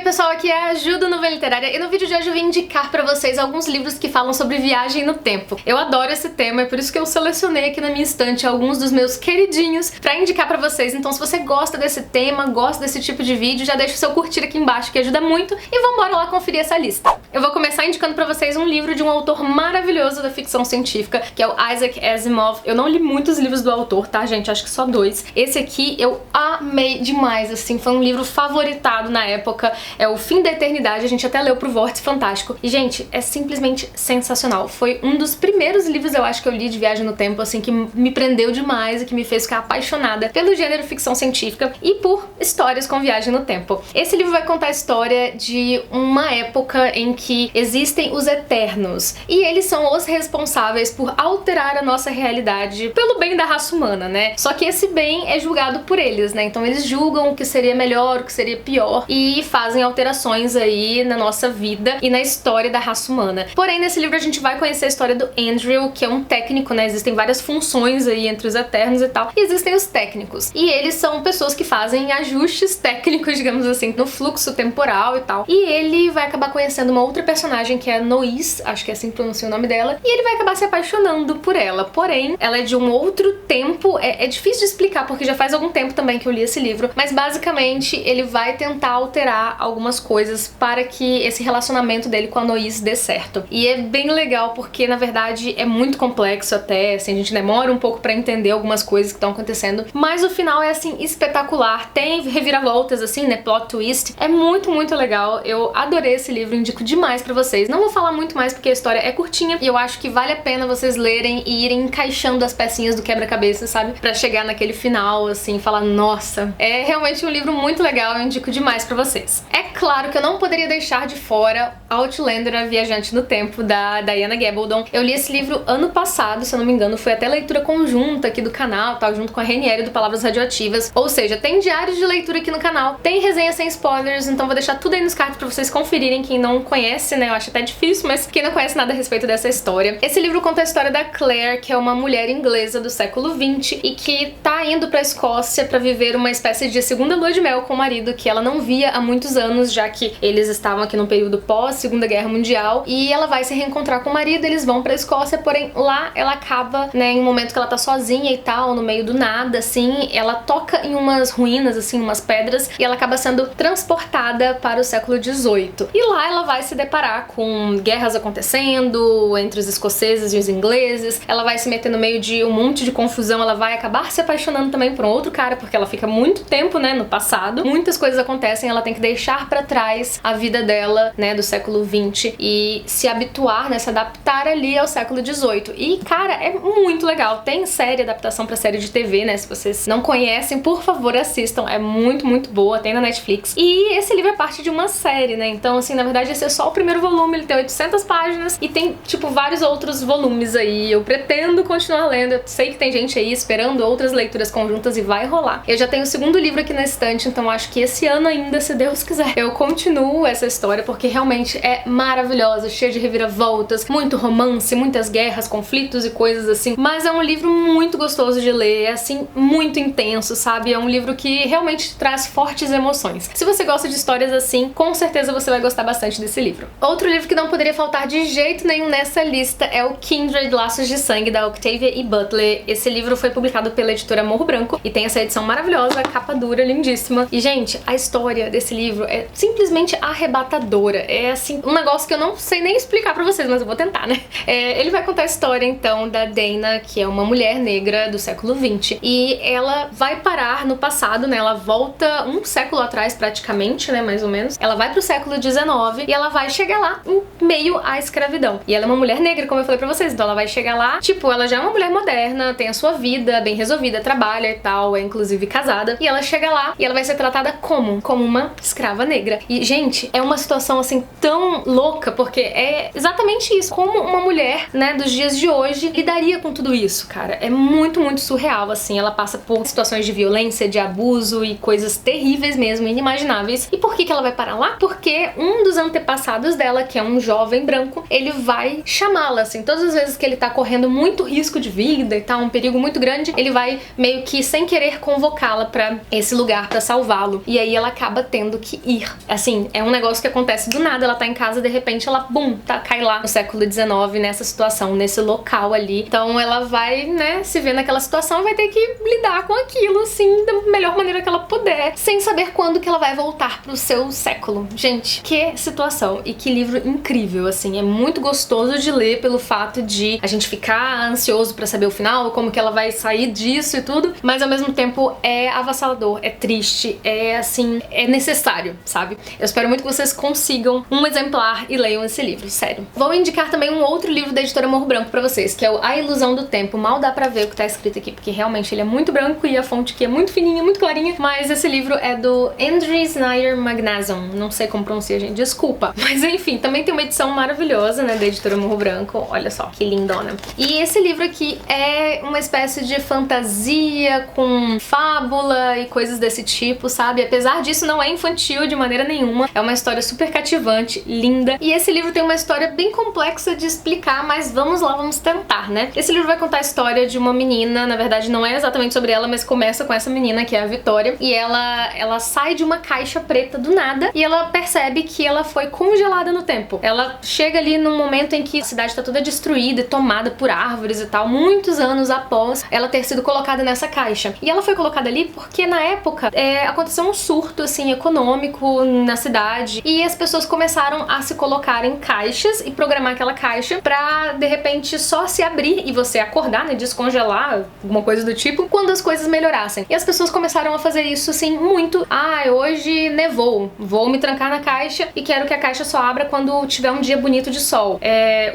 pessoal, aqui é a Ju do Nuvem Literária e no vídeo de hoje eu vim indicar pra vocês alguns livros que falam sobre viagem no tempo. Eu adoro esse tema, é por isso que eu selecionei aqui na minha estante alguns dos meus queridinhos pra indicar pra vocês. Então se você gosta desse tema, gosta desse tipo de vídeo, já deixa o seu curtir aqui embaixo que ajuda muito e vambora lá conferir essa lista. Eu vou começar indicando pra vocês um livro de um autor maravilhoso da ficção científica, que é o Isaac Asimov. Eu não li muitos livros do autor, tá, gente? Acho que só 2. Esse aqui eu amei demais, assim, foi um livro favoritado na época. É O Fim da Eternidade, a gente até leu pro Vórtice Fantástico. E, gente, é simplesmente sensacional. Foi um dos primeiros livros, eu acho, que eu li de viagem no tempo, assim, que me prendeu demais e que me fez ficar apaixonada pelo gênero ficção científica e por histórias com viagem no tempo. Esse livro vai contar a história de uma época em que existem os Eternos. E eles são os responsáveis por alterar a nossa realidade pelo bem da raça humana, né? Só que esse bem é julgado por eles, né? Então eles julgam o que seria melhor, o que seria pior e fazem alterações aí na nossa vida e na história da raça humana. Porém, nesse livro a gente vai conhecer a história do Andrew, que é um técnico, né? Existem várias funções aí entre os Eternos e tal. E existem os técnicos. E eles são pessoas que fazem ajustes técnicos, digamos assim, no fluxo temporal e tal. E ele vai acabar conhecendo uma outra personagem que é a Nois, acho que é assim que pronuncia o nome dela, e ele vai acabar se apaixonando por ela. Porém, ela é de um outro tempo, é difícil de explicar porque já faz algum tempo também que eu li esse livro, mas basicamente ele vai tentar alterar algumas coisas para que esse relacionamento dele com a Nois dê certo. E é bem legal porque, na verdade, é muito complexo até, assim, a gente demora um pouco pra entender algumas coisas que estão acontecendo, mas o final é, assim, espetacular. Tem reviravoltas, assim, né, plot twist. É muito, muito legal. Eu adorei esse livro, indico demais pra vocês. Não vou falar muito mais porque a história é curtinha e eu acho que vale a pena vocês lerem e irem encaixando as pecinhas do quebra-cabeça, sabe? Pra chegar naquele final, assim, falar, nossa, é realmente um livro muito legal, eu indico demais pra vocês. É claro que eu não poderia deixar de fora Outlander, a Viajante no Tempo, da Diana Gabaldon. Eu li esse livro ano passado, se eu não me engano, foi até leitura conjunta aqui do canal, tal, junto com a Renieri do Palavras Radioativas. Ou seja, tem diários de leitura aqui no canal, tem resenha sem spoilers, então vou deixar tudo aí nos cards pra vocês conferirem, quem não conhece, né? Eu acho até difícil, mas quem não conhece nada a respeito dessa história. Esse livro conta a história da Claire, que é uma mulher inglesa do século XX e que tá indo pra Escócia pra viver uma espécie de segunda lua de mel com o marido, que ela não via há muitos anos, já que eles estavam aqui no período pós-Segunda Guerra Mundial, e ela vai se reencontrar com o marido, eles vão pra Escócia, porém lá ela acaba, né, em um momento que ela tá sozinha e tal, no meio do nada, assim, ela toca em umas ruínas, assim, umas pedras, e ela acaba sendo transportada para o século XVIII. E lá ela vai se deparar com guerras acontecendo entre os escoceses e os ingleses, ela vai se meter no meio de um monte de confusão, ela vai acabar se apaixonando também por um outro cara, porque ela fica muito tempo, né, no passado, muitas coisas acontecem, ela tem que deixar pra trás a vida dela, né, do século XX e se habituar, né, se adaptar ali ao século XVIII. E, cara, é muito legal. Tem série, adaptação pra série de TV, né, se vocês não conhecem, por favor, assistam. É muito, muito boa, tem na Netflix. E esse livro é parte de uma série, né, então, assim, na verdade, esse é só o primeiro volume, ele tem 800 páginas e tem, tipo, vários outros volumes aí. Eu pretendo continuar lendo, eu sei que tem gente aí esperando outras leituras conjuntas e vai rolar. Eu já tenho o segundo livro aqui na estante, então acho que esse ano ainda, se Deus quiser, eu continuo essa história porque realmente é maravilhosa, cheia de reviravoltas, muito romance, muitas guerras, conflitos e coisas assim, mas é um livro muito gostoso de ler, é assim, muito intenso, sabe? É um livro que realmente traz fortes emoções. Se você gosta de histórias assim, com certeza você vai gostar bastante desse livro. Outro livro que não poderia faltar de jeito nenhum nessa lista é o Kindred Laços de Sangue, da Octavia E. Butler. Esse livro foi publicado pela editora Morro Branco e tem essa edição maravilhosa, capa dura, lindíssima. E, gente, a história desse livro é simplesmente arrebatadora. É, assim, um negócio que eu não sei nem explicar pra vocês, mas eu vou tentar, né? Ele vai contar a história, então, da Dana, que é uma mulher negra do século XX. E ela vai parar no passado, né? Ela volta um século atrás, praticamente, né? Mais ou menos. Ela vai pro século XIX e ela vai chegar lá em meio à escravidão. E ela é uma mulher negra, como eu falei pra vocês. Então ela vai chegar lá, tipo, ela já é uma mulher moderna, tem a sua vida bem resolvida, trabalha e tal, é inclusive casada. E ela chega lá e ela vai ser tratada como uma escrava negra. E, gente, é uma situação, assim, tão louca, porque é exatamente isso. Como uma mulher, né, dos dias de hoje lidaria com tudo isso, cara. É muito, muito surreal, assim. Ela passa por situações de violência, de abuso e coisas terríveis mesmo, inimagináveis. E por que ela vai parar lá? Porque um dos antepassados dela, que é um jovem branco, ele vai chamá-la, assim. Todas as vezes que ele tá correndo muito risco de vida e tá um perigo muito grande, ele vai meio que, sem querer, convocá-la pra esse lugar, pra salvá-lo. E aí ela acaba tendo que ir ir. Assim, é um negócio que acontece do nada, ela tá em casa, de repente ela, bum, cai lá no século XIX, nessa situação, nesse local ali. Então ela vai, né, se ver naquela situação, vai ter que lidar com aquilo, assim, da melhor maneira que ela puder, sem saber quando que ela vai voltar pro seu século. Gente, que situação e que livro incrível, assim, é muito gostoso de ler pelo fato de a gente ficar ansioso pra saber o final, como que ela vai sair disso e tudo, mas ao mesmo tempo é avassalador, é triste, é assim, é necessário, sabe? Eu espero muito que vocês consigam um exemplar e leiam esse livro, sério. Vou indicar também um outro livro da editora Morro Branco pra vocês, que é o A Ilusão do Tempo. Mal dá pra ver o que tá escrito aqui, porque realmente ele é muito branco e a fonte aqui é muito fininha, muito clarinha, mas esse livro é do Andries Nair Magnazon, não sei como pronuncia, gente, desculpa. Mas enfim, também tem uma edição maravilhosa, né, da editora Morro Branco, olha só, que lindona. E esse livro aqui é uma espécie de fantasia com fábula e coisas desse tipo, sabe? Apesar disso, não é infantil de maneira nenhuma, é uma história super cativante, linda, e esse livro tem uma história bem complexa de explicar, mas vamos lá, vamos tentar, né? Esse livro vai contar a história de uma menina, na verdade não é exatamente sobre ela, mas começa com essa menina, que é a Vitória, e ela sai de uma caixa preta do nada, e ela percebe que ela foi congelada no tempo. Ela chega ali num momento em que a cidade tá toda destruída e tomada por árvores e tal, muitos anos após ela ter sido colocada nessa caixa. E ela foi colocada ali porque na época aconteceu um surto, assim, econômico na cidade, e as pessoas começaram a se colocar em caixas e programar aquela caixa pra, de repente, só se abrir e você acordar, né, descongelar, alguma coisa do tipo, quando as coisas melhorassem. E as pessoas começaram a fazer isso, assim, muito. Ah, hoje nevou, vou me trancar na caixa e quero que a caixa só abra quando tiver um dia bonito de sol.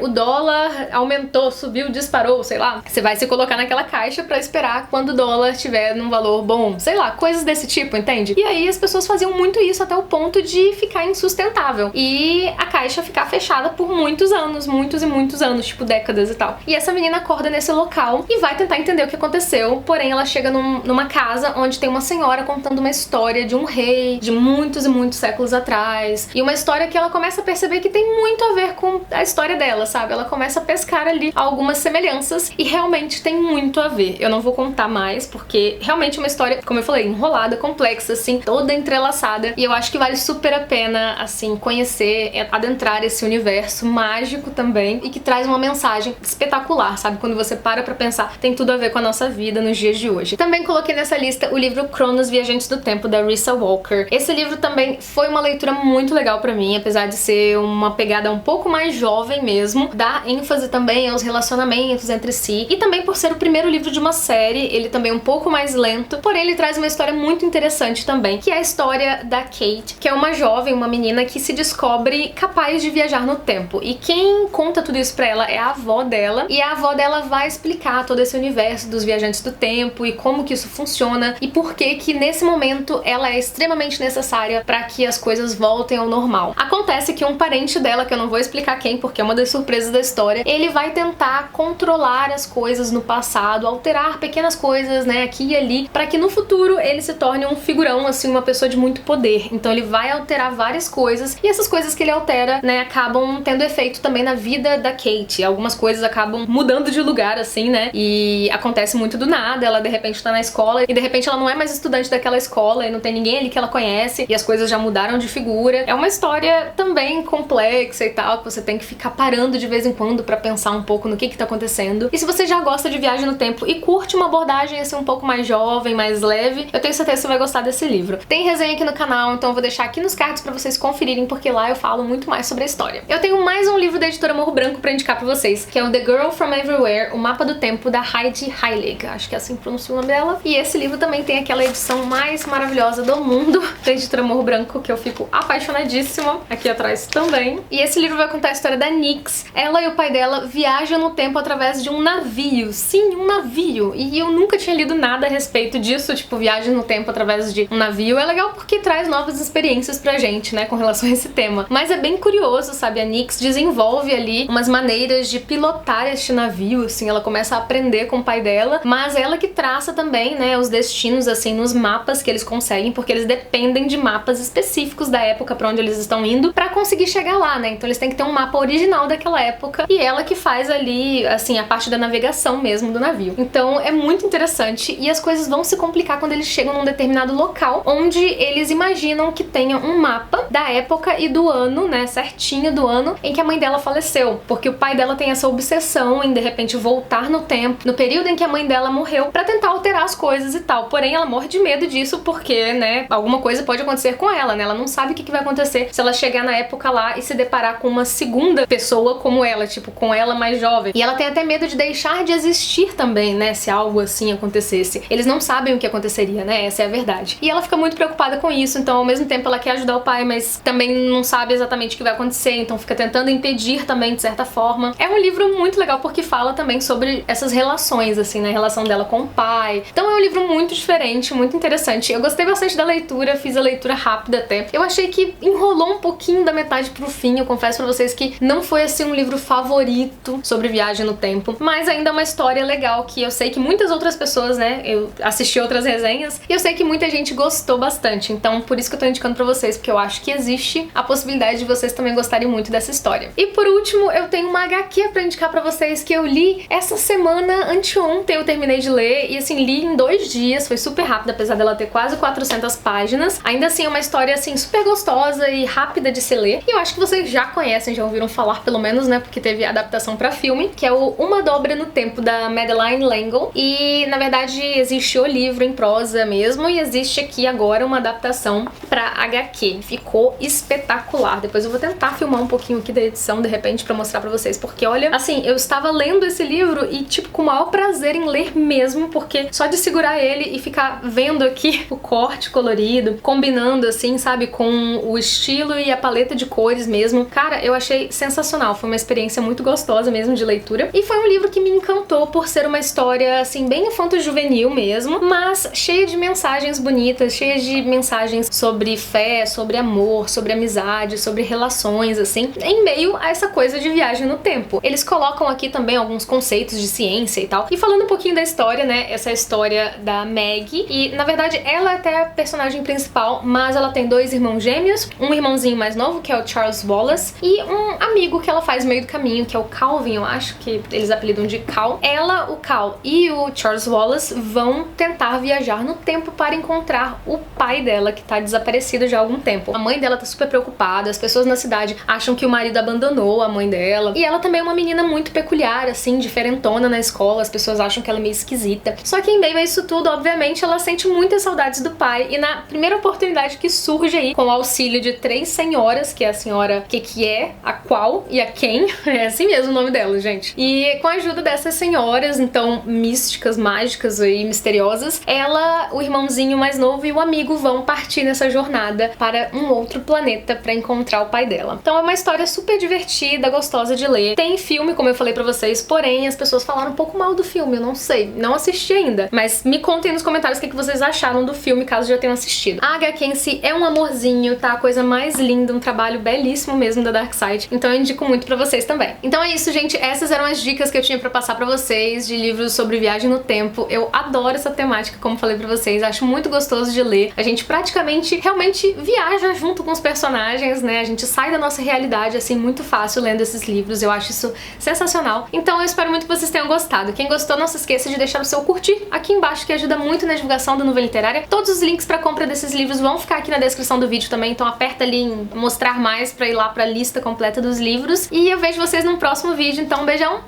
O dólar aumentou, subiu, disparou, sei lá. Você vai se colocar naquela caixa pra esperar quando o dólar estiver num valor bom, sei lá, coisas desse tipo, entende? E aí as pessoas faziam muito isso até o ponto de ficar insustentável e a caixa ficar fechada por muitos anos, muitos e muitos anos, tipo décadas e tal. E essa menina acorda nesse local e vai tentar entender o que aconteceu, porém ela chega numa casa onde tem uma senhora contando uma história de um rei de muitos e muitos séculos atrás, e uma história que ela começa a perceber que tem muito a ver com a história dela, sabe? Ela começa a pescar ali algumas semelhanças e realmente tem muito a ver. Eu não vou contar mais porque realmente é uma história, como eu falei, enrolada, complexa, assim, toda entrelaçada, e eu acho que vale super a pena, assim, conhecer, adentrar esse universo mágico também, e que traz uma mensagem espetacular, sabe? Quando você para pra pensar, tem tudo a ver com a nossa vida nos dias de hoje. Também coloquei nessa lista o livro Cronos, Viajantes do Tempo, da Risa Walker. Esse livro também foi uma leitura muito legal pra mim, apesar de ser uma pegada um pouco mais jovem mesmo, dá ênfase também aos relacionamentos entre si, e também por ser o primeiro livro de uma série, ele também é um pouco mais lento, porém ele traz uma história muito interessante também, que é a história da Kate, que é uma jovem, uma menina que se descobre capaz de viajar no tempo, e quem conta tudo isso pra ela é a avó dela, e a avó dela vai explicar todo esse universo dos viajantes do tempo e como que isso funciona e por que que nesse momento ela é extremamente necessária pra que as coisas voltem ao normal. Acontece que um parente dela, que eu não vou explicar quem, porque é uma das surpresas da história, ele vai tentar controlar as coisas no passado, alterar pequenas coisas, né, aqui e ali, pra que no futuro ele se torne um figurão, assim, uma pessoa de muito poder. Então ele vai alterar várias coisas, e essas coisas que ele altera, né, acabam tendo efeito também na vida da Kate. Algumas coisas acabam mudando de lugar, assim, né, e acontece muito do nada, ela de repente tá na escola, e de repente ela não é mais estudante daquela escola, e não tem ninguém ali que ela conhece, e as coisas já mudaram de figura. É uma história também complexa e tal, que você tem que ficar parando de vez em quando pra pensar um pouco no que tá acontecendo. E se você já gosta de viagem no tempo e curte uma abordagem assim um pouco mais jovem, mais leve, eu tenho certeza que você vai gostar desse livro. Tem resenha aqui no canal, então eu vou deixar aqui nos cards pra vocês conferirem, porque lá eu falo muito mais sobre a história. Eu tenho mais um livro da editora Morro Branco pra indicar pra vocês, que é o The Girl from Everywhere, o Mapa do Tempo, da Heidi Heilig, acho que é assim que pronuncia o nome dela. E esse livro também tem aquela edição mais maravilhosa do mundo da editora Morro Branco, que eu fico apaixonadíssima, aqui atrás também. E esse livro vai contar a história da Nyx. Ela e o pai dela viajam no tempo através de um navio. Sim, um navio. E eu nunca tinha lido nada a respeito disso, tipo, viagem no tempo através de um navio. É legal porque traz novas experiências pra gente, né, com relação a esse tema. Mas é bem curioso, sabe? A Nyx desenvolve ali umas maneiras de pilotar este navio, assim, ela começa a aprender com o pai dela, mas ela que traça também, né, os destinos, assim, nos mapas que eles conseguem, porque eles dependem de mapas específicos da época pra onde eles estão indo pra conseguir chegar lá, né? Então eles têm que ter um mapa original daquela época, e ela que faz ali, assim, a parte da navegação mesmo do navio. Então é muito interessante, e as coisas vão se complicar quando eles chegam num determinado local, onde eles imaginam que tenha um mapa da época e do ano, né, certinho do ano em que a mãe dela faleceu, porque o pai dela tem essa obsessão em de repente voltar no tempo, no período em que a mãe dela morreu, pra tentar alterar as coisas e tal. Porém, ela morre de medo disso porque, né, alguma coisa pode acontecer com ela, né? Ela não sabe o que vai acontecer se ela chegar na época lá e se deparar com uma segunda pessoa como ela, tipo, com ela mais jovem. E ela tem até medo de deixar de existir também, né, se algo assim acontecesse. Eles não sabem o que aconteceria, né? Essa é a verdade. E ela fica muito preocupada com isso, então ao mesmo tempo ela quer ajudar o pai, mas também não sabe exatamente o que vai acontecer, então fica tentando impedir também, de certa forma. É um livro muito legal porque fala também sobre essas relações, assim, né? A relação dela com o pai. Então é um livro muito diferente, muito interessante. Eu gostei bastante da leitura, fiz a leitura rápida até. Eu achei que enrolou um pouquinho da metade pro fim, eu confesso pra vocês que não foi, assim, um livro favorito sobre viagem no tempo, mas ainda é uma história legal que eu sei que muitas outras pessoas, né, eu assisti outras resenhas e eu sei que muita gente gostou bastante, então por isso que eu tô indicando pra vocês, porque eu acho que existe a possibilidade de vocês também gostarem muito dessa história. E por último, eu tenho uma HQ pra indicar pra vocês que eu li essa semana, anteontem eu terminei de ler e assim, li em 2 dias, foi super rápido, apesar dela ter quase 400 páginas. Ainda assim, é uma história assim super gostosa e rápida de se ler. E eu acho que vocês já conhecem, já ouviram falar pelo menos, né, porque teve adaptação pra filme, que é o Uma Dobra no Tempo, da Madeleine L'Engle. E, na verdade, existe o livro em prosa mesmo e existe aqui agora uma adaptação pra HQ. Ficou espetacular. Depois eu vou tentar filmar um pouquinho aqui da edição, de repente, pra mostrar pra vocês, porque, olha, assim, eu estava lendo esse livro e, tipo, com o maior prazer em ler mesmo, porque só de segurar ele e ficar vendo aqui o corte colorido, combinando, assim, sabe, com o estilo e a paleta de cores mesmo, cara, eu achei sensacional. Foi uma experiência muito gostosa mesmo de leitura. E foi um livro que me encantou por ser uma história, assim, bem infanto-juvenil mesmo, mas cheia de mensagens bonitas, cheia de mensagens sobre fé, sobre amor, sobre amizade, sobre relações, assim, em meio a essa coisa de viagem no tempo. Eles colocam aqui também alguns conceitos de ciência e tal. E falando um pouquinho da história, né, essa história da Maggie, e na verdade ela é até a personagem principal, mas ela tem 2 irmãos gêmeos, um irmãozinho mais novo, que é o Charles Wallace, e um amigo que ela faz no meio do caminho, que é o Calvin, eu acho que eles apelidam de Cal. Ela, o Cal e o Charles Wallace vão tentar viajar no tempo para encontrar o pai dela, que tá desaparecido já há algum tempo. A mãe dela tá super preocupada, as pessoas na cidade acham que o marido abandonou a mãe dela, e ela também é uma menina muito peculiar, assim, diferentona na escola, as pessoas acham que ela é meio esquisita. Só que em meio a isso tudo, obviamente, ela sente muitas saudades do pai, e na primeira oportunidade que surge aí, com o auxílio de 3 senhoras, que é a senhora que é, a qual e a quem, é assim mesmo o nome dela, gente. E com a ajuda dessas senhoras, então, místicas, mágicas e misteriosas, ela, o irmãozinho mais novo e o amigo vão partir nessa jornada para um outro planeta para encontrar o pai dela. Então é uma história super divertida, gostosa de ler. Tem filme, como eu falei pra vocês, porém as pessoas falaram um pouco mal do filme, eu não sei, não assisti ainda, mas me contem nos comentários o que vocês acharam do filme, caso já tenham assistido. A HQ em si é um amorzinho, tá? A coisa mais linda, um trabalho belíssimo mesmo da Darkside, então eu indico muito pra vocês também. Então é isso, gente, essas eram as dicas que eu tinha pra passar pra vocês de livros sobre viagem no tempo. Eu adoro essa temática, como falei pra vocês, acho muito gostoso de ler. A gente praticamente, realmente viaja junto com os personagens, né? A gente sai da nossa realidade, assim, muito fácil lendo esses livros. Eu acho isso sensacional. Então eu espero muito que vocês tenham gostado. Quem gostou, não se esqueça de deixar o seu curtir aqui embaixo, que ajuda muito na divulgação do Nuvem Literária. Todos os links pra compra desses livros vão ficar aqui na descrição do vídeo também, então aperta ali em mostrar mais pra ir lá pra lista completa dos livros. E eu vejo vocês num próximo vídeo, então um beijão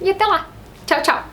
e até lá. Tchau, tchau!